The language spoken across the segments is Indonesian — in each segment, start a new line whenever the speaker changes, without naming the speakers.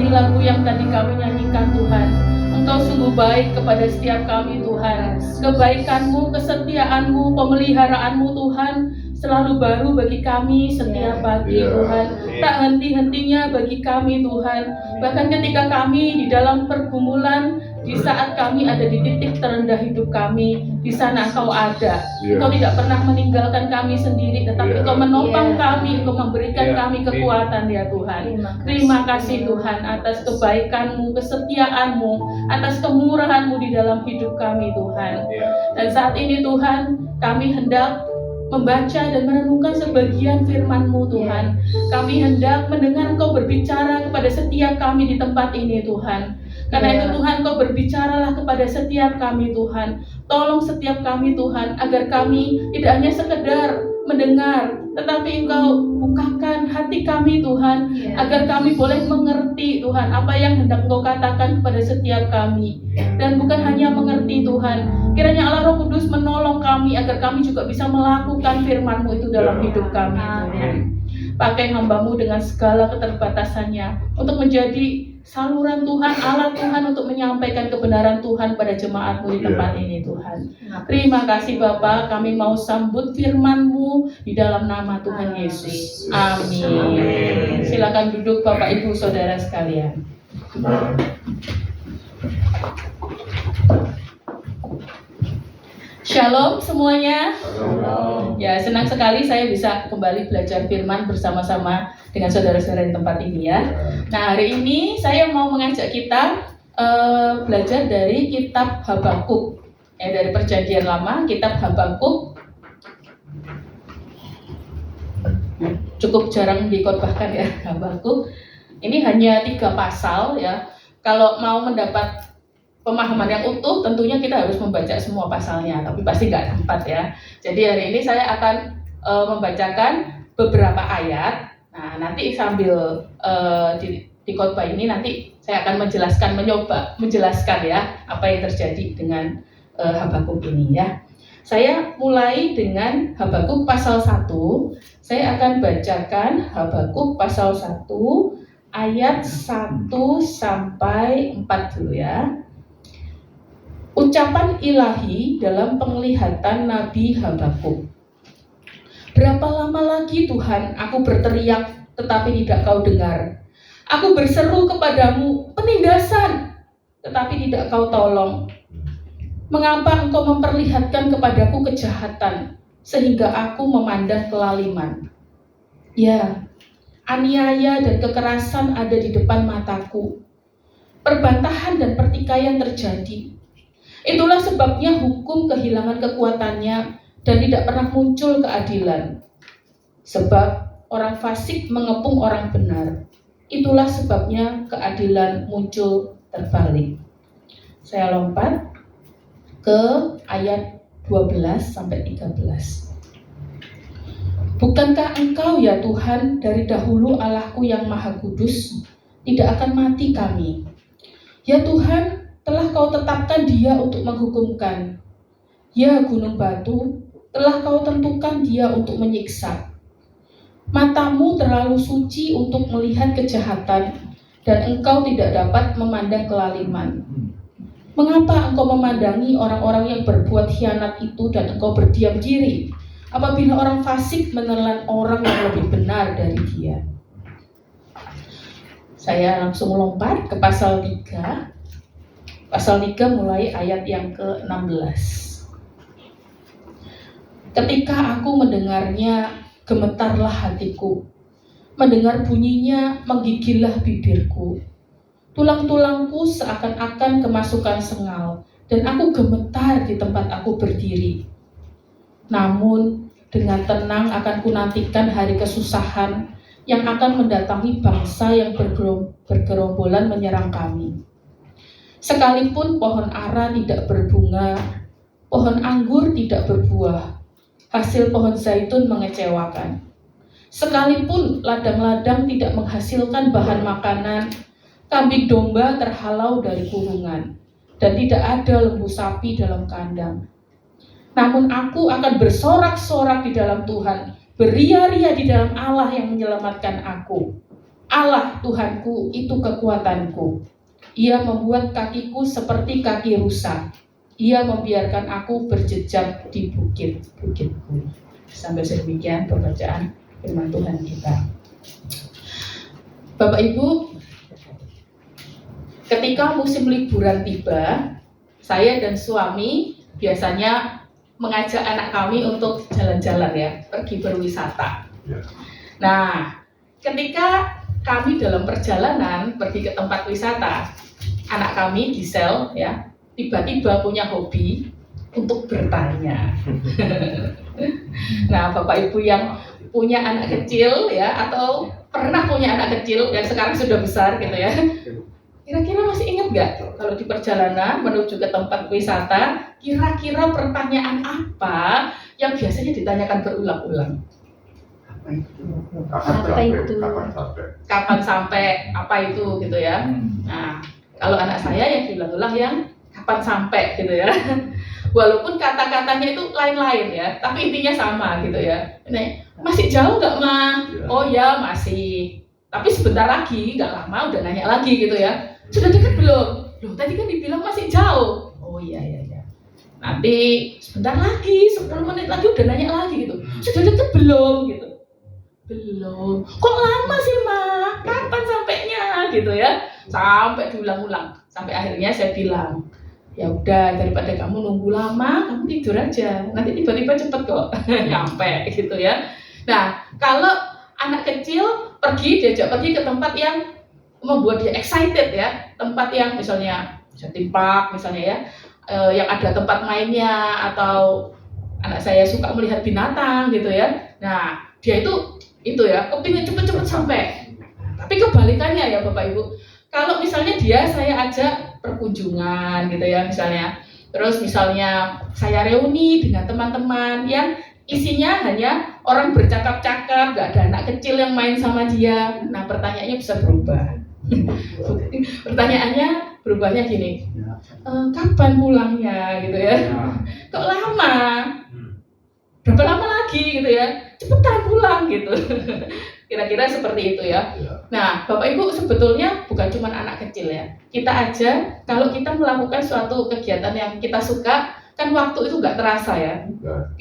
seperti lagu yang tadi kami nyanyikan Tuhan. Engkau sungguh baik kepada setiap kami Tuhan. Kebaikan-Mu, kesetiaan-Mu, pemeliharaanmu Tuhan selalu baru bagi kami setiap pagi Tuhan. Tak henti-hentinya bagi kami Tuhan. Bahkan ketika kami di dalam pergumulan, di saat kami ada di titik terendah hidup kami, di sana Engkau ada. Engkau tidak pernah meninggalkan kami sendiri, tetapi Engkau menopang kami, Engkau memberikan kami kekuatan ya Tuhan. Terima kasih Tuhan atas kebaikan-Mu, kesetiaan-Mu, atas kemurahan-Mu di dalam hidup kami Tuhan. Dan saat ini Tuhan, kami hendak membaca dan merenungkan sebagian firman-Mu Tuhan. Kami hendak mendengar Engkau berbicara kepada setiap kami di tempat ini Tuhan. Karena itu Tuhan, Engkau berbicaralah kepada setiap kami Tuhan. Tolong setiap kami Tuhan, agar kami tidak hanya sekedar mendengar, tetapi Engkau bukakan hati kami Tuhan, agar kami boleh mengerti Tuhan apa yang hendak Engkau katakan kepada setiap kami. Dan bukan hanya mengerti Tuhan, kiranya Allah Roh Kudus menolong kami agar kami juga bisa melakukan firman-Mu itu dalam hidup kami Tuhan. Pakai hamba-Mu dengan segala keterbatasannya untuk menjadi saluran Tuhan, alat Tuhan untuk menyampaikan kebenaran Tuhan pada jemaat-Mu di tempat ini Tuhan. Terima kasih Bapa, kami mau sambut firman-Mu di dalam nama Tuhan Yesus. Amin. Silakan duduk Bapak Ibu Saudara sekalian. Shalom semuanya. Ya, senang sekali saya bisa kembali belajar firman bersama-sama dengan saudara-saudara di tempat ini ya. Nah, hari ini saya mau mengajak kita belajar dari kitab Habakuk. Dari Perjanjian Lama, kitab Habakuk. Cukup jarang dikhotbahkan ya, Habakuk. Ini hanya 3 pasal ya. Kalau mau mendapat pemahaman yang utuh, tentunya kita harus membaca semua pasalnya, tapi pasti nggak sempat ya. Jadi hari ini saya akan membacakan beberapa ayat. Nah, nanti sambil di khotbah ini nanti saya akan mencoba menjelaskan ya apa yang terjadi dengan Habakuk ini ya. Saya mulai dengan Habakuk pasal 1. Saya akan bacakan Habakuk pasal 1 ayat 1 sampai 4 dulu ya. Ucapan ilahi dalam penglihatan Nabi Habakuk. Berapa lama lagi Tuhan aku berteriak tetapi tidak kau dengar. Aku berseru kepadamu penindasan tetapi tidak kau tolong. Mengapa engkau memperlihatkan kepadaku kejahatan sehingga aku memandang kelaliman? Ya, aniaya dan kekerasan ada di depan mataku. Perbantahan dan pertikaian terjadi. Itulah sebabnya hukum kehilangan kekuatannya dan tidak pernah muncul keadilan. Sebab orang fasik mengepung orang benar. Itulah sebabnya keadilan muncul terbalik. Saya lompat ke ayat 12 sampai 13. Bukankah engkau ya Tuhan dari dahulu Allahku yang maha kudus, tidak akan mati kami. Ya Tuhan, telah kau tetapkan dia untuk menghukumkan. Ya gunung batu, telah kau tentukan dia untuk menyiksa. Matamu terlalu suci untuk melihat kejahatan, dan engkau tidak dapat memandang kelaliman. Mengapa engkau memandangi orang-orang yang berbuat khianat itu dan engkau berdiam diri apabila orang fasik menelan orang yang lebih benar dari dia? Saya langsung lompat ke pasal 3. Pasal 3 mulai ayat yang ke-16. Ketika aku mendengarnya, gemetarlah hatiku. Mendengar bunyinya, menggigillah bibirku. Tulang-tulangku seakan-akan kemasukan sengal, dan aku gemetar di tempat aku berdiri. Namun, dengan tenang akan kunantikan hari kesusahan yang akan mendatangi bangsa yang bergerombolan menyerang kami. Sekalipun pohon ara tidak berbunga, pohon anggur tidak berbuah, hasil pohon zaitun mengecewakan. Sekalipun ladang-ladang tidak menghasilkan bahan makanan, kambing domba terhalau dari kurungan, dan tidak ada lembu sapi dalam kandang. Namun aku akan bersorak-sorak di dalam Tuhan, beria-ria di dalam Allah yang menyelamatkan aku. Allah Tuhanku itu kekuatanku. Ia membuat kakiku seperti kaki rusa. Ia membiarkan aku berjejak di bukit-bukitku. Sampai sedemikian pembacaan firman Tuhan kita. Bapak Ibu, ketika musim liburan tiba, saya dan suami biasanya mengajak anak kami untuk jalan-jalan ya, pergi berwisata. Nah, ketika kami dalam perjalanan pergi ke tempat wisata, anak kami Gisel ya, tiba-tiba punya hobi untuk bertanya. Nah, Bapak Ibu yang punya anak kecil ya, atau pernah punya anak kecil yang sekarang sudah besar gitu ya, kira-kira masih ingat nggak kalau di perjalanan menuju ke tempat wisata, kira-kira pertanyaan apa yang biasanya ditanyakan berulang-ulang? Kapan sampai? Apa itu gitu ya? Nah, kalau anak saya yang diulang-ulang yang kapan sampai gitu ya. Walaupun kata-katanya itu lain-lain ya, tapi intinya sama gitu ya. Nih, masih jauh nggak Ma? Oh ya masih. Tapi sebentar lagi, nggak lama udah nanya lagi gitu ya. Sudah dekat belum? Loh tadi kan dibilang masih jauh. Oh iya. Nanti sebentar lagi, 10 menit lagi udah nanya lagi gitu. Sudah dekat belum gitu? Belum. Kok lama sih Ma? Kapan sampainya gitu ya? Sampai diulang-ulang. Sampai akhirnya saya bilang, ya udah daripada kamu nunggu lama, kamu tidur aja. Nanti tiba-tiba cepet kok nyampe gitu ya. Nah, kalau anak kecil diajak pergi ke tempat yang membuat dia excited ya, tempat yang misalnya theme park misalnya ya, yang ada tempat mainnya, atau anak saya suka melihat binatang gitu ya. Nah, dia itu ya kepingin cepet-cepet sampai. Tapi kebalikannya ya Bapak Ibu, kalau misalnya saya ajak perkunjungan gitu ya misalnya, terus misalnya saya reuni dengan teman-teman yang isinya hanya orang bercakap-cakap, nggak ada anak kecil yang main sama dia. Nah, pertanyaannya bisa berubah. Pertanyaannya berubahnya gini, kapan pulangnya gitu ya? Kok lama? Berapa lama lagi gitu ya? Cepetan pulang gitu. Kira-kira seperti itu ya. Nah, Bapak Ibu sebetulnya bukan cuma anak kecil ya. Kita aja kalau kita melakukan suatu kegiatan yang kita suka, kan waktu itu nggak terasa ya.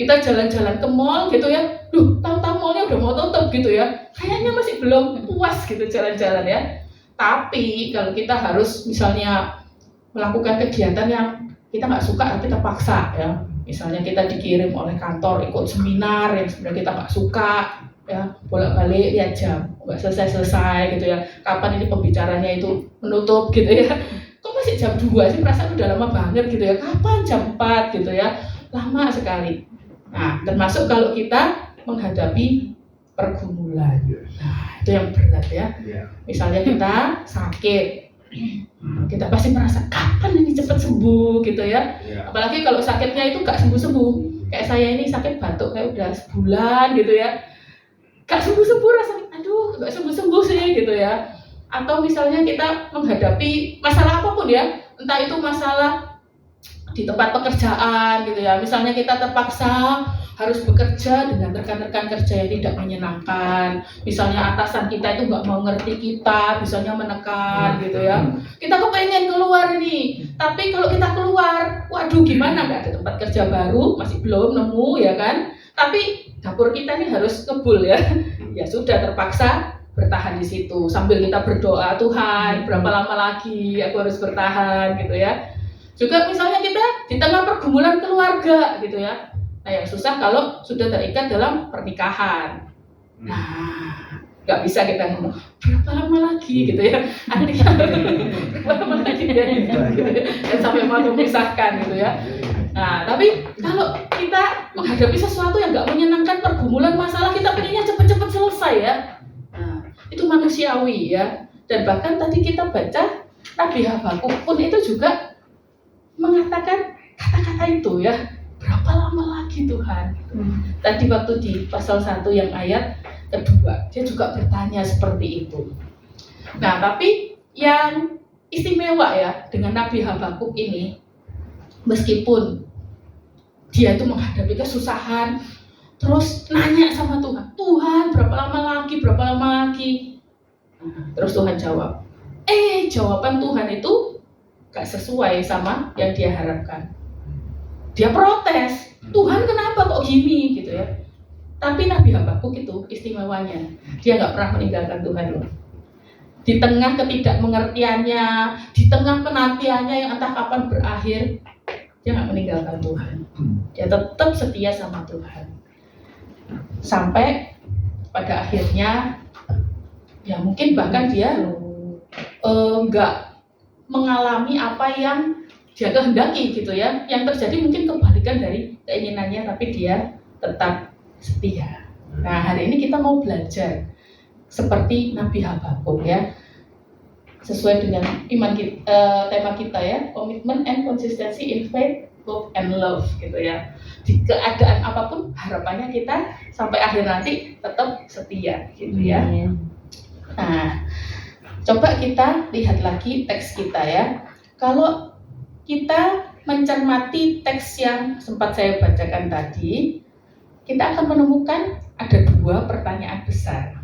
Kita jalan-jalan ke mall gitu ya. Tahu-tahu mallnya udah mau tutup gitu ya. Kayaknya masih belum puas gitu jalan-jalan ya. Tapi kalau kita harus misalnya melakukan kegiatan yang kita nggak suka tapi terpaksa ya. Misalnya kita dikirim oleh kantor ikut seminar yang sebenarnya kita nggak suka ya, bolak-balik lihat jam, nggak selesai-selesai gitu ya. Kapan ini pembicaranya itu menutup gitu ya. Kok masih jam 2 sih, perasaan udah lama banget gitu ya. Kapan jam 4 gitu ya. Lama sekali. Nah, termasuk kalau kita menghadapi pergumulan. Nah, itu yang berat ya. Misalnya kita sakit, kita pasti merasa kapan ini cepat sembuh gitu ya. Apalagi kalau sakitnya itu nggak sembuh-sembuh. Kayak saya ini sakit batuk kayak udah sebulan gitu ya. Gak sembuh-sembuh rasanya, aduh gak sembuh-sembuh sih gitu ya. Atau misalnya kita menghadapi masalah apapun ya, entah itu masalah di tempat pekerjaan gitu ya. Misalnya kita terpaksa harus bekerja dengan rekan-rekan kerja yang tidak menyenangkan. Misalnya atasan kita itu nggak mau ngerti kita, misalnya menekan gitu ya. Kita kepengen keluar nih, tapi kalau kita keluar, waduh gimana, nggak ada tempat kerja baru, masih belum nemu ya kan. Tapi dapur kita nih harus ngebul ya. Ya sudah terpaksa bertahan di situ sambil kita berdoa, Tuhan berapa lama lagi aku harus bertahan gitu ya. Juga misalnya kita di tengah pergumulan keluarga gitu ya. Nah, yang susah kalau sudah terikat dalam pernikahan. Nah, nggak bisa kita ngomong berapa lama lagi gitu ya. Berapa lama lagi ya, gitu ya. Dan sampai mau memisahkan gitu ya. Nah, tapi kalau kita menghadapi sesuatu yang nggak menyenangkan, pergumulan masalah, kita pengennya cepet-cepet selesai ya. Nah, itu manusiawi ya. Dan bahkan tadi kita baca Nabi Habakuk pun itu juga mengatakan kata-kata itu ya. Berapa lama lagi Tuhan? Tadi waktu di pasal 1 yang ayat kedua, dia juga bertanya seperti itu. Nah, tapi yang istimewa ya dengan Nabi Habakuk ini, meskipun dia itu menghadapi kesusahan, terus nanya sama Tuhan, Tuhan berapa lama lagi? Terus Tuhan jawab. Jawaban Tuhan itu gak sesuai sama yang dia harapkan. Dia protes. Tuhan kenapa kok gini gitu ya. Tapi Nabi Habakuk itu istimewanya. Dia gak pernah meninggalkan Tuhan loh. Di tengah ketidakmengertiannya, di tengah penantiannya yang entah kapan berakhir, dia gak meninggalkan Tuhan. Dia tetap setia sama Tuhan. Sampai pada akhirnya, ya mungkin bahkan dia nggak mengalami apa yang dia kehendaki gitu ya. Yang terjadi mungkin kebalikan dari keinginannya, tapi dia tetap setia. Nah, hari ini kita mau belajar seperti Nabi Habakuk ya, sesuai dengan iman kita, tema kita ya, commitment and consistency in faith, hope and love gitu ya. Di keadaan apapun harapannya kita sampai akhir nanti tetap setia gitu ya. Nah, coba kita lihat lagi teks kita ya. Kalau kita mencermati teks yang sempat saya bacakan tadi, kita akan menemukan ada 2 pertanyaan besar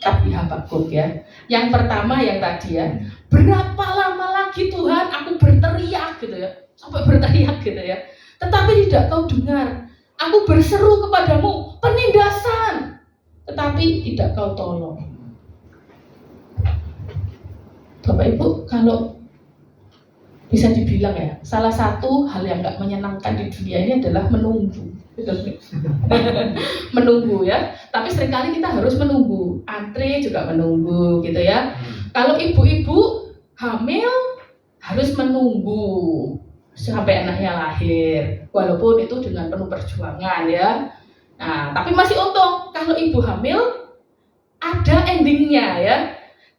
Nabi Habakuk ya. Yang pertama yang tadi ya, berapa lama lagi Tuhan aku berteriak gitu ya, sampai berteriak gitu ya, tetapi tidak kau dengar. Aku berseru kepadamu penindasan, tetapi tidak kau tolong. Bapak Ibu, kalau bisa dibilang ya, salah satu hal yang gak menyenangkan di dunia ini adalah menunggu. Menunggu ya, tapi seringkali kita harus menunggu, antri juga menunggu gitu ya. Kalau ibu-ibu hamil harus menunggu sampai anaknya lahir, walaupun itu dengan penuh perjuangan ya. Nah, tapi masih untung kalau ibu hamil ada endingnya ya,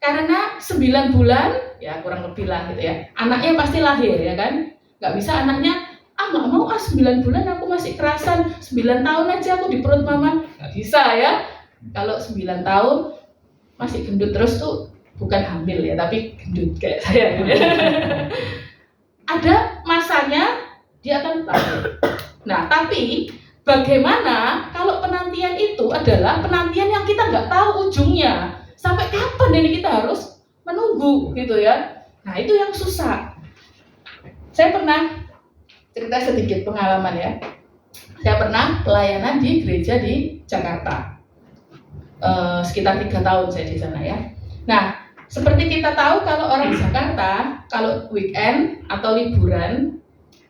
karena 9 bulan ya kurang lebih lah gitu ya, anaknya pasti lahir ya kan. Nggak bisa anaknya nggak mau 9 bulan aku masih kerasan, 9 tahun aja aku di perut mama, nggak bisa ya. Kalau 9 tahun masih gendut terus tuh bukan hamil ya, tapi gendut kayak saya gitu. Ada masanya dia akan lahir. Nah, tapi bagaimana kalau penantian itu adalah penantian yang kita nggak tahu ujungnya, sampai kapan ini kita harus menunggu gitu ya. Nah, itu yang susah. Saya pernah cerita sedikit pengalaman ya. Saya pernah pelayanan di gereja di Jakarta, sekitar 3 tahun saya di sana ya. Nah, seperti kita tahu kalau orang Jakarta, kalau weekend atau liburan,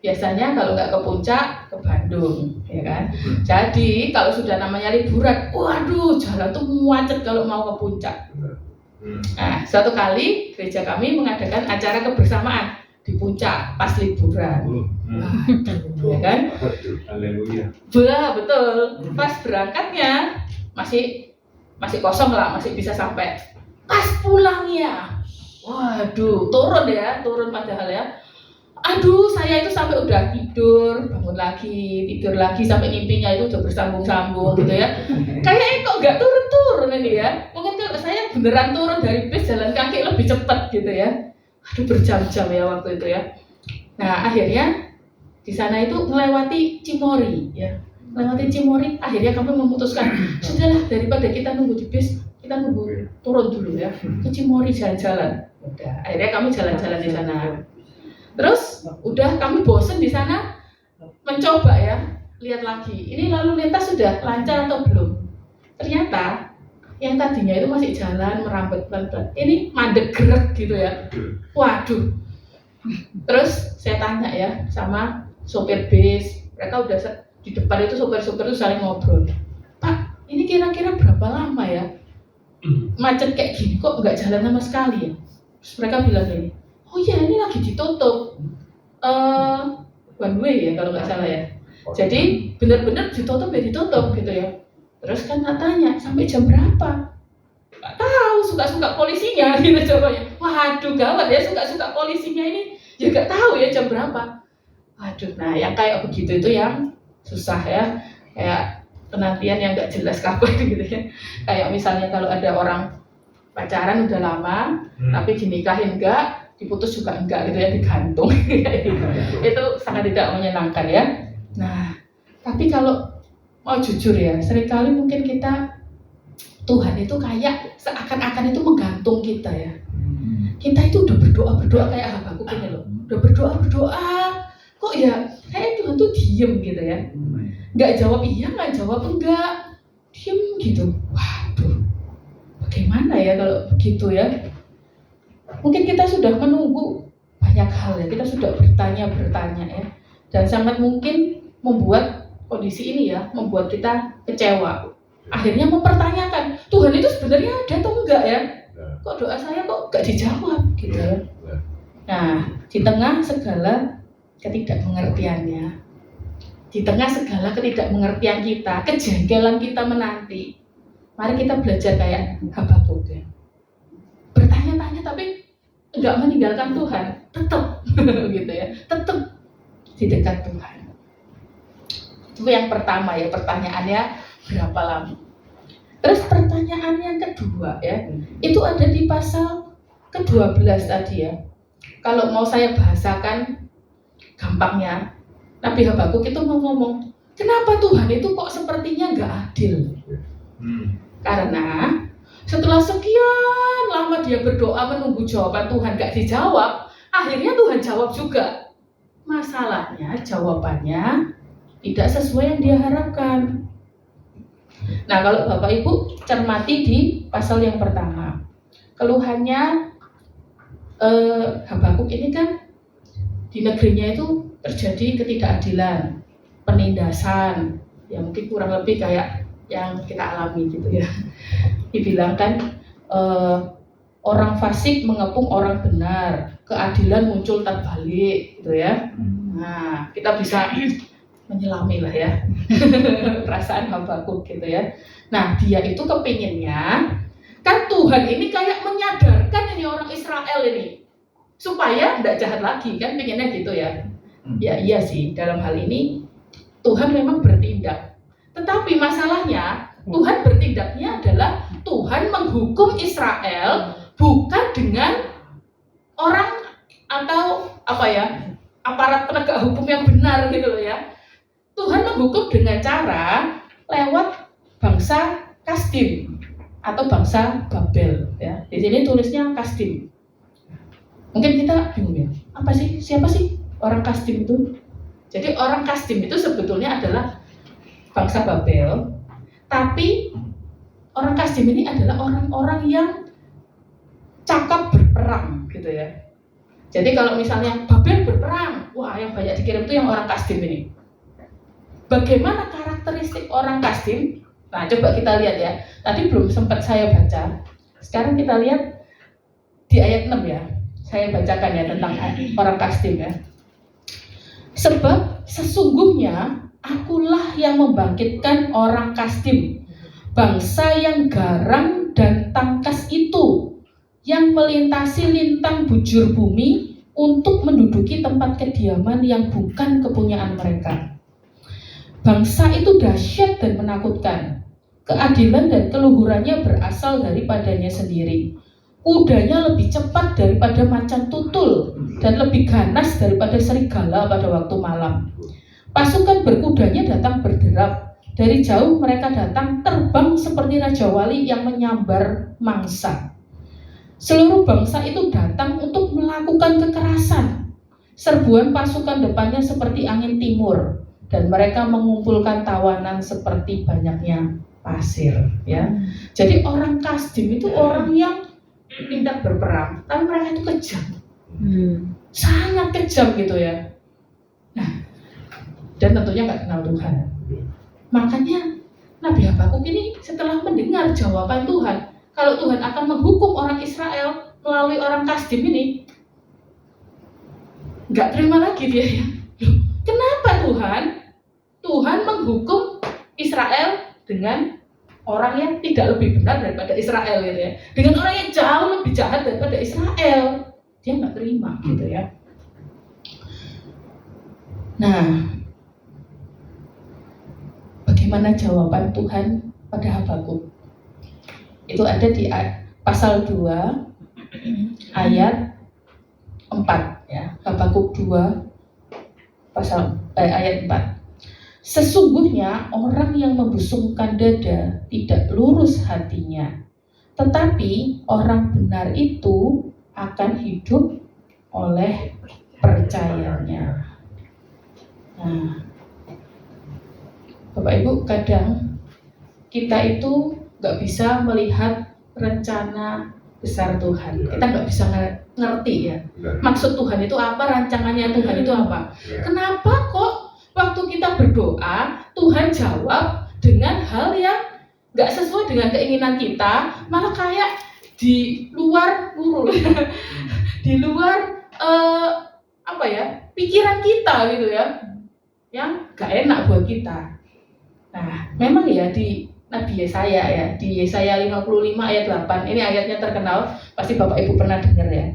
biasanya kalau nggak ke puncak, ke Bandung, ya kan. Jadi kalau sudah namanya liburan, waduh jalan tuh macet kalau mau ke puncak. Nah, suatu kali gereja kami mengadakan acara kebersamaan di puncak pas liburan. Ya kan?
Haleluya.
Betul. Pas berangkatnya masih kosong lah, masih bisa sampai. Pas pulangnya, waduh, turun padahal ya. Aduh, saya itu sampai udah tidur, bangun lagi, tidur lagi sampai ngimpinya itu udah bersambung-sambung gitu ya. Kayaknya kok nggak turun-turun ini ya. Mungkin kalau saya beneran turun dari bis jalan kaki lebih cepat gitu ya. Aduh, berjam-jam ya waktu itu ya. Nah, akhirnya di sana itu melewati Cimory ya. Melewati Cimory, akhirnya kami memutuskan, sudahlah daripada kita nunggu di bis, kita nunggu turun dulu ya. Ke Cimory jalan-jalan. Udah, akhirnya kami jalan-jalan di sana. Terus udah kami bosen di sana, mencoba ya, lihat lagi. Ini lalu lintas sudah lancar atau belum? Ternyata yang tadinya itu masih jalan merambat pelan-pelan, ini mandek gerak gitu ya. Waduh. Terus saya tanya ya sama sopir bis, mereka udah di depan itu sopir-sopir itu saling ngobrol. Pak, ini kira-kira berapa lama ya? Macet kayak gini kok nggak jalan sama sekali ya? Terus mereka bilang gini, oh iya ini lagi ditutup, one way ya kalau nggak salah ya. Jadi benar-benar ditutup gitu ya. Terus kan tak tanya sampai jam berapa? Nggak tahu, suka-suka polisinya gitu coba ya. Waduh gawat ya, suka-suka polisinya ini juga tahu ya jam berapa. Waduh, nah yang kayak begitu itu yang susah ya, kayak penantian yang nggak jelas kapan gitu ya. Kayak misalnya kalau ada orang pacaran udah lama, tapi dinikahin enggak, diputus juga enggak gitu ya, digantung. Itu sangat tidak menyenangkan ya. Nah, tapi kalau mau jujur ya, seringkali mungkin kita Tuhan itu kayak seakan-akan itu menggantung kita ya. Kita itu udah berdoa kayak Habakuk ini loh. Udah berdoa, kok ya kayak Tuhan tuh diem gitu ya. Nggak jawab iya, nggak jawab enggak. Diem gitu. Waduh, bagaimana ya kalau begitu ya? Mungkin kita sudah menunggu banyak hal ya. Kita sudah bertanya ya. Dan sangat mungkin membuat kondisi ini ya, membuat kita kecewa. Akhirnya mempertanyakan, Tuhan itu sebenarnya ada atau enggak ya? Kok doa saya kok enggak dijawab gitu ya? Nah, di tengah segala ketidakmengertiannya, di tengah segala ketidakmengertian kita, kejengkelan kita menanti, mari kita belajar kayak Habakuk ya. Bertanya-tanya tapi enggak meninggalkan Tuhan, tetap gitu ya, tetap di dekat Tuhan. Itu yang pertama ya, pertanyaannya berapa lama? Terus pertanyaan yang kedua ya, itu ada di pasal ke-12 tadi ya. Kalau mau saya bahasakan gampangnya, Nabi Habakuk itu mau ngomong, kenapa Tuhan itu kok sepertinya nggak adil? Karena setelah sekian lama dia berdoa menunggu jawaban Tuhan nggak dijawab, akhirnya Tuhan jawab juga. Masalahnya jawabannya tidak sesuai yang dia harapkan. Nah, kalau Bapak Ibu cermati di pasal yang pertama, keluhannya Habakuk ini kan di negerinya itu terjadi ketidakadilan, penindasan, ya mungkin kurang lebih kayak yang kita alami gitu ya. Dibilang kan orang fasik mengepung orang benar, keadilan muncul terbalik gitu ya. Nah, kita bisa menyelami lah ya perasaan Habakuk gitu ya. Nah, dia itu kepinginnya kan Tuhan ini kayak menyadarkan ini orang Israel ini supaya tidak jahat lagi, kan pengennya gitu ya. Ya iya sih, dalam hal ini Tuhan memang bertindak, tetapi masalahnya Tuhan bertindaknya adalah Tuhan menghukum Israel bukan dengan orang atau apa ya, aparat penegak hukum yang benar gitu loh ya. Tuhan menghukum dengan cara lewat bangsa Kasdim atau bangsa Babel ya. Di sini tulisnya Kasdim. Mungkin kita bingung ya, apa sih, siapa sih orang Kasdim itu? Jadi orang Kasdim itu sebetulnya adalah bangsa Babel, tapi orang Kasdim ini adalah orang-orang yang cakap berperang gitu ya. Jadi kalau misalnya Babel berperang, wah yang banyak dikirim itu yang orang Kasdim ini. Bagaimana karakteristik orang Kasdim? Nah, coba kita lihat ya. Tadi belum sempat saya baca. Sekarang kita lihat di ayat 6 ya. Saya bacakan ya tentang orang Kasdim ya. Sebab sesungguhnya akulah yang membangkitkan orang Kasdim, bangsa yang garang dan tangkas itu, yang melintasi lintang bujur bumi untuk menduduki tempat kediaman yang bukan kepunyaan mereka. Bangsa itu dahsyat dan menakutkan. Keadilan dan keluhurannya berasal daripadanya sendiri. Kudanya lebih cepat daripada macan tutul dan lebih ganas daripada serigala pada waktu malam. Pasukan berkudanya datang berderap. Dari jauh mereka datang terbang seperti raja wali yang menyambar mangsa. Seluruh bangsa itu datang untuk melakukan kekerasan. Serbuan pasukan depannya seperti angin timur. Dan mereka mengumpulkan tawanan seperti banyaknya pasir ya. Jadi orang Kasdim itu orang yang pintar berperang, tapi mereka itu kejam. Sangat kejam gitu ya. Nah, dan tentunya nggak kenal Tuhan. Makanya Nabi Habakuk ini setelah mendengar jawaban Tuhan, kalau Tuhan akan menghukum orang Israel melalui orang Kasdim ini, nggak terima lagi dia ya. Kenapa Tuhan? Tuhan menghukum Israel dengan orang yang tidak lebih benar daripada Israel gitu ya. Dengan orang yang jauh lebih jahat daripada Israel. Dia nggak terima gitu ya. Nah, bagaimana jawaban Tuhan pada Habakuk? Itu ada di pasal 2 ayat 4 ya. Habakuk 2 ayat 4. Sesungguhnya orang yang membusungkan dada tidak lurus hatinya, tetapi orang benar itu akan hidup oleh percayanya. Nah, Bapak Ibu, kadang kita itu nggak bisa melihat rencana besar Tuhan. Kita nggak bisa ngerti ya. Maksud Tuhan itu apa, rancangannya Tuhan itu apa. Kenapa kok waktu kita berdoa, Tuhan jawab dengan hal yang nggak sesuai dengan keinginan kita, malah kayak di luar di luar pikiran kita gitu ya, yang nggak enak buat kita. Nah, memang ya di Nabi Yesaya ya, di Yesaya 55 ayat 8, ini ayatnya terkenal, pasti Bapak Ibu pernah dengar ya.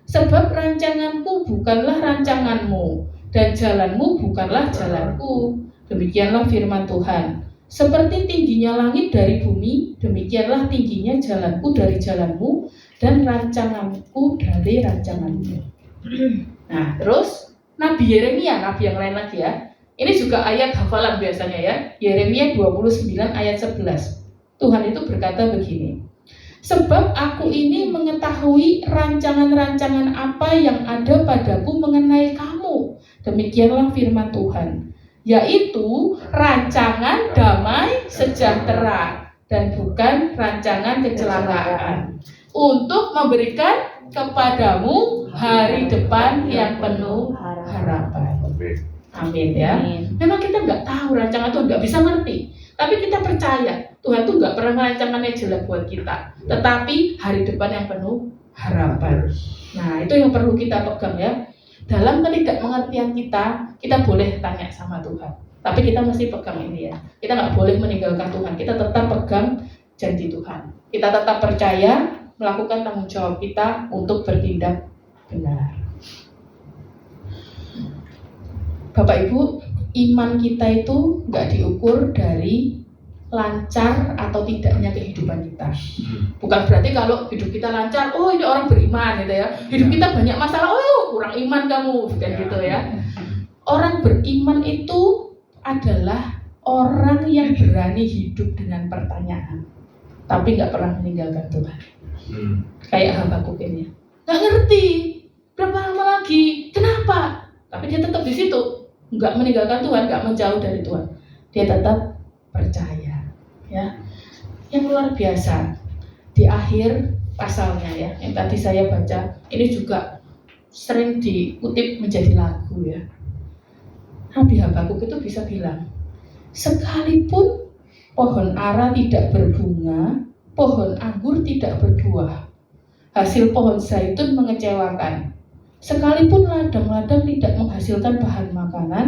Sebab rancanganku bukanlah rancanganmu, dan jalanmu bukanlah jalanku. Demikianlah firman Tuhan. Seperti tingginya langit dari bumi, demikianlah tingginya jalanku dari jalanmu, dan rancanganku dari rancanganmu. Nah, terus Nabi Yeremia, nabi yang lain lagi ya. Ini juga ayat hafalan biasanya ya. Yeremia 29 ayat 11. Tuhan itu berkata begini. Sebab aku ini mengetahui rancangan-rancangan apa yang ada padaku mengenai kamu. Demikianlah firman Tuhan. Yaitu rancangan damai sejahtera dan bukan rancangan kecelakaan. Untuk memberikan kepadamu hari depan yang penuh harapan. Amin ya. Amin. Memang kita nggak tahu rancangan Tuhan, nggak bisa ngerti. Tapi kita percaya Tuhan tuh nggak pernah rancangannya jelek buat kita. Tetapi hari depan yang penuh harapan. Nah, itu yang perlu kita pegang ya. Dalam ketidakmengertian kita boleh tanya sama Tuhan. Tapi kita mesti pegang ini ya. Kita nggak boleh meninggalkan Tuhan. Kita tetap pegang janji Tuhan. Kita tetap percaya melakukan tanggung jawab kita untuk bertindak benar. Bapak Ibu, iman kita itu nggak diukur dari lancar atau tidaknya kehidupan kita. Bukan berarti kalau hidup kita lancar, oh ini orang beriman gitu ya. Hidup kita banyak masalah, oh kurang iman kamu, bukan gitu ya. Orang beriman itu adalah orang yang berani hidup dengan pertanyaan, tapi nggak pernah meninggalkan Tuhan. Kayak Habakuk ini, nggak ngerti berapa lama lagi, kenapa? Tapi dia tetap di situ. Nggak meninggalkan Tuhan, nggak menjauh dari Tuhan. Dia tetap percaya ya. Yang luar biasa di akhir pasalnya ya, yang tadi saya baca, ini juga sering dikutip menjadi lagu ya. Nabi Habakuk itu bisa bilang, sekalipun pohon ara tidak berbunga, pohon anggur tidak berbuah, hasil pohon zaitun mengecewakan, sekalipun ladang-ladang tidak menghasilkan bahan makanan,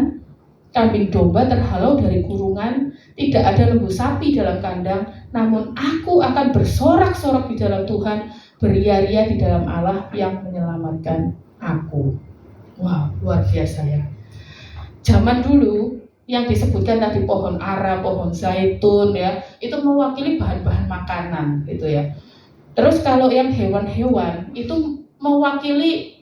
kambing domba terhalau dari kurungan, tidak ada lembu sapi dalam kandang, namun aku akan bersorak-sorak di dalam Tuhan, beria-ria di dalam Allah yang menyelamatkan aku. Wow, luar biasa ya. Zaman dulu yang disebutkan tadi pohon ara, pohon zaitun ya, itu mewakili bahan-bahan makanan gitu ya. Terus kalau yang hewan-hewan itu mewakili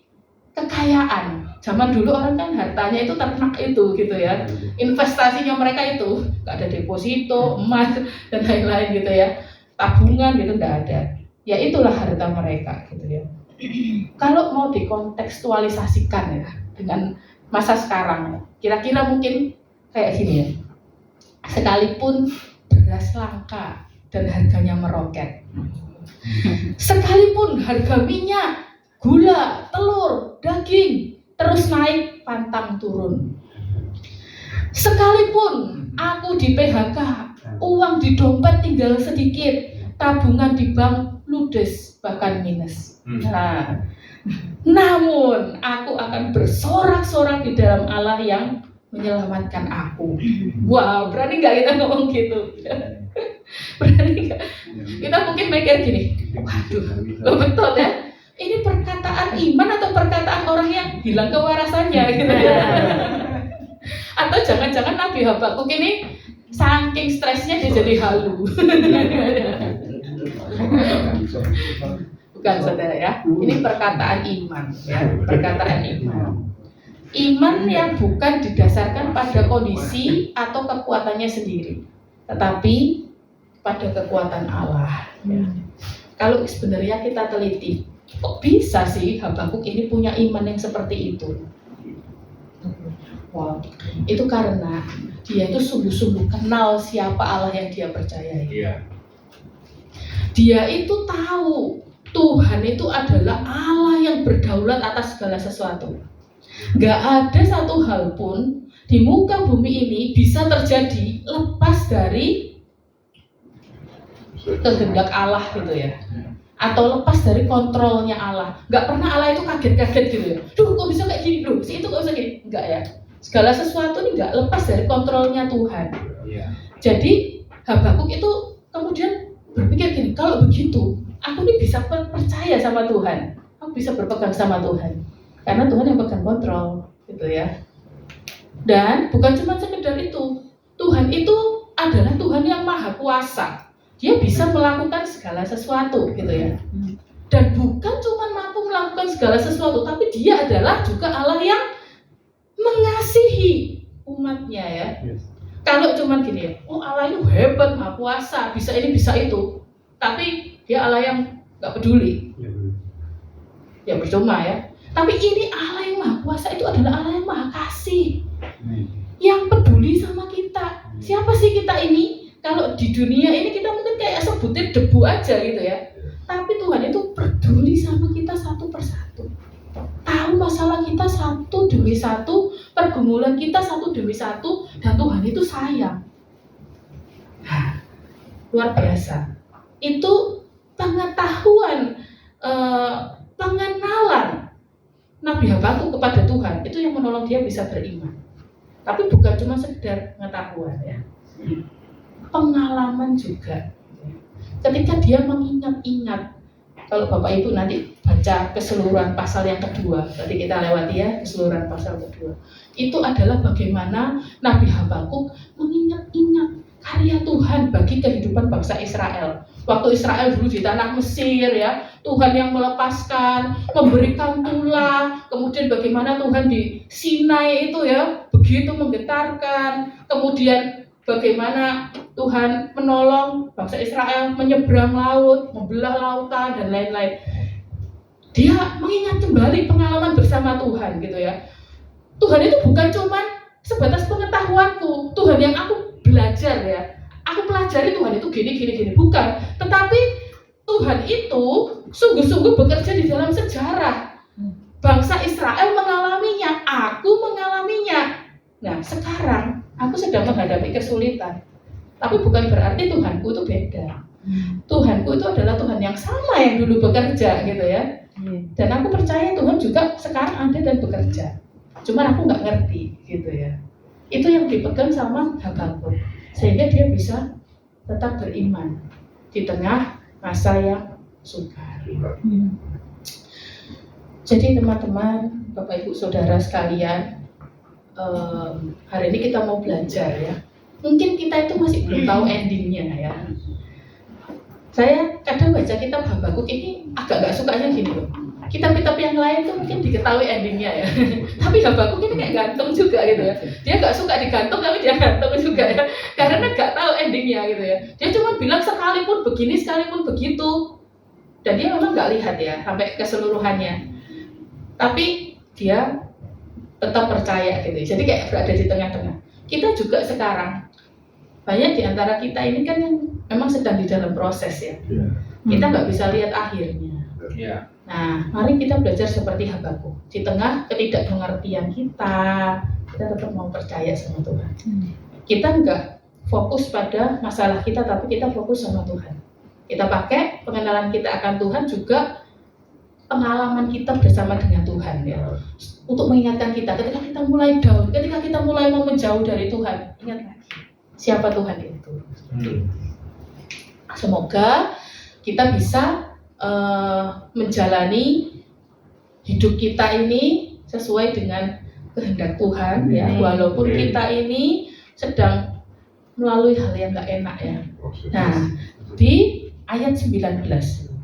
kekayaan. Zaman dulu orang kan hartanya itu ternak itu gitu ya. Investasinya mereka itu nggak ada deposito, emas dan lain-lain gitu ya. Tabungan gitu nggak ada. Ya itulah harta mereka gitu ya. Kalau mau dikontekstualisasikan ya dengan masa sekarang, kira-kira mungkin kayak gini ya. Sekalipun beras langka dan harganya meroket, sekalipun harga minyak, gula, telur, daging terus naik pantang turun, sekalipun aku di PHK, uang di dompet tinggal sedikit, tabungan di bank ludes bahkan minus. Nah, namun aku akan bersorak-sorak di dalam Allah yang menyelamatkan aku. Wow, berani nggak kita ngomong gitu? Berani nggak? Kita mungkin mikir gini, waduh, betul ya. Ini perkataan iman atau perkataan orang yang hilang kewarasannya gitu ya? Atau jangan-jangan Nabi Habakuk ini saking stresnya dia jadi halu. Bukan saudara ya, ini perkataan iman ya, perkataan iman. Iman yang bukan didasarkan pada kondisi atau kekuatannya sendiri, tetapi pada kekuatan Allah. Ya. Kalau sebenarnya kita teliti, kok bisa sih Habakuk ini punya iman yang seperti itu? Wow, itu karena dia itu sungguh-sungguh kenal siapa Allah yang dia percayai. Dia itu tahu Tuhan itu adalah Allah yang berdaulat atas segala sesuatu. Gak ada satu hal pun di muka bumi ini bisa terjadi lepas dari kehendak Allah gitu ya, atau lepas dari kontrolnya Allah. Gak pernah Allah itu kaget-kaget gitu ya, duh kok bisa kayak gini, duh si itu kok bisa gini. Enggak ya, segala sesuatu ini gak lepas dari kontrolnya Tuhan. Jadi Habakuk itu kemudian berpikir gini, kalau begitu aku ini bisa percaya sama Tuhan, aku bisa berpegang sama Tuhan. Karena Tuhan yang pegang kontrol, gitu ya. Dan bukan cuma sekedar itu, Tuhan itu adalah Tuhan yang maha kuasa. Dia bisa melakukan segala sesuatu, gitu ya. Dan bukan cuma mampu melakukan segala sesuatu, tapi dia adalah juga Allah yang mengasihi umatnya ya. Kalau cuma gini ya, oh Allah itu hebat, maha kuasa, bisa ini, bisa itu. Tapi dia Allah yang gak peduli. Ya percuma ya. Tapi ini Allah yang maha kuasa, itu adalah Allah yang maha kasih, yang peduli sama kita. Siapa sih kita ini? Kalau di dunia ini kita mungkin kayak sebutin debu aja gitu ya. Tapi Tuhan itu peduli sama kita satu persatu. Tahu masalah kita satu demi satu, pergumulan kita satu demi satu, dan Tuhan itu sayang. Nah, luar biasa. Itu pengetahuan, pengenalan Nabi Habakuk kepada Tuhan itu yang menolong dia bisa beriman. Tapi bukan cuma sekedar pengetahuan ya, pengalaman juga. Ketika dia mengingat-ingat, kalau Bapak Ibu nanti baca keseluruhan pasal yang kedua, tadi kita lewati ya keseluruhan pasal kedua, itu adalah bagaimana Nabi Habakuk mengingat-ingat karya Tuhan bagi kehidupan bangsa Israel. Waktu Israel dulu di tanah Mesir ya, Tuhan yang melepaskan, memberikan tulah, kemudian bagaimana Tuhan di Sinai itu ya, begitu menggetarkan, kemudian bagaimana Tuhan menolong bangsa Israel menyeberang laut, membelah lautan dan lain-lain. Dia mengingat kembali pengalaman bersama Tuhan gitu ya. Tuhan itu bukan cuma sebatas pengetahuanku, Tuhan yang aku belajar ya, aku pelajari Tuhan itu gini, bukan. Tetapi Tuhan itu sungguh-sungguh bekerja di dalam sejarah. Bangsa Israel mengalaminya, aku mengalaminya. Nah sekarang aku sedang menghadapi kesulitan. Tapi bukan berarti Tuhanku itu beda. Tuhanku itu adalah Tuhan yang sama yang dulu bekerja gitu ya. Dan aku percaya Tuhan juga sekarang ada dan bekerja. Cuman aku nggak ngerti gitu ya. Itu yang dipegang sama Habakuk, sehingga dia bisa tetap beriman di tengah masa yang sukar. Jadi teman-teman, Bapak Ibu Saudara sekalian, hari ini kita mau belajar ya. Mungkin kita itu masih belum tahu endingnya ya. Saya kadang baca kitab Habakuk ini agak gak sukanya gini loh. Kitab-kitab yang lain tuh mungkin diketahui endingnya ya. Tapi Habakuk ini kayak gantung juga gitu ya. Dia gak suka digantung tapi dia gantung juga ya. Karena gak tahu endingnya gitu ya. Dia cuma bilang sekalipun begini, sekalipun begitu. Dan dia memang gak lihat ya sampai keseluruhannya. Tapi dia tetap percaya gitu. Jadi kayak berada di tengah-tengah. Kita juga sekarang banyak di antara kita ini kan yang memang sedang di dalam proses ya. Kita nggak bisa lihat akhirnya. Nah, mari kita belajar seperti Habakuk. Di tengah ketidakmengertian kita tetap mau percaya sama Tuhan. Kita nggak fokus pada masalah kita, tapi kita fokus sama Tuhan. Kita pakai pengenalan kita akan Tuhan juga pengalaman kita bersama dengan Tuhan ya. Untuk mengingatkan kita ketika kita mulai down, ketika kita mulai mau menjauh dari Tuhan, ingat lagi siapa Tuhan itu. Semoga kita bisa menjalani hidup kita ini sesuai dengan kehendak Tuhan ya, walaupun kita ini sedang melalui hal yang gak enak ya. Nah, di ayat 19,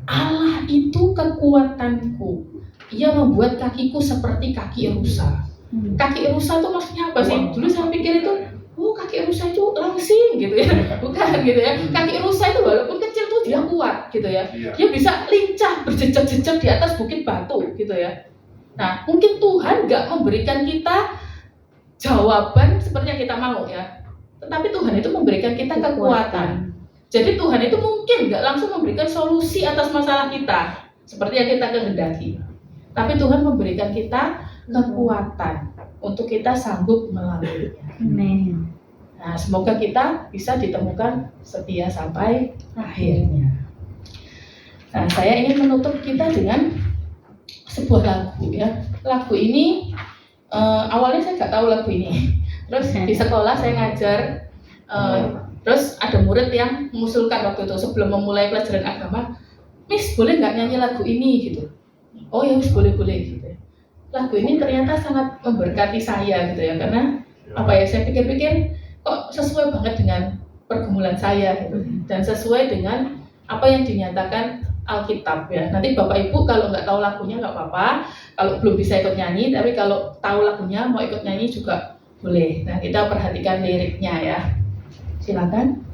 Allah itu kekuatanku, Ia membuat kakiku seperti kaki rusa. Kaki rusa itu maksudnya apa sih? Dulu saya pikir itu, oh kaki rusa itu langsing gitu ya, bukan gitu ya. Kaki rusa itu walaupun kecil tuh dia kuat gitu ya. Dia bisa lincah berjejak-jejak di atas bukit batu gitu ya. Nah mungkin Tuhan nggak memberikan kita jawaban seperti yang kita mau ya, tetapi Tuhan itu memberikan kita kekuatan. Jadi Tuhan itu mungkin nggak langsung memberikan solusi atas masalah kita seperti yang kita kehendaki, tapi Tuhan memberikan kita kekuatan untuk kita sanggup melaluinya.
Amin.
Nah, semoga kita bisa ditemukan setia sampai akhirnya. Nah, saya ingin menutup kita dengan sebuah lagu ya. Lagu ini awalnya saya nggak tahu lagu ini. Terus di sekolah saya ngajar, terus ada murid yang mengusulkan waktu itu sebelum memulai pelajaran agama, Miss boleh nggak nyanyi lagu ini gitu. Oh ya, Miss boleh gitu. Lagu ini ternyata sangat memberkati saya gitu ya, karena apa ya, saya pikir-pikir kok sesuai banget dengan pergumulan saya gitu, dan sesuai dengan apa yang dinyatakan Alkitab ya. Nanti Bapak Ibu kalau nggak tahu lagunya nggak apa-apa, kalau belum bisa ikut nyanyi, tapi kalau tahu lagunya mau ikut nyanyi juga boleh. Nah kita perhatikan liriknya ya, silakan.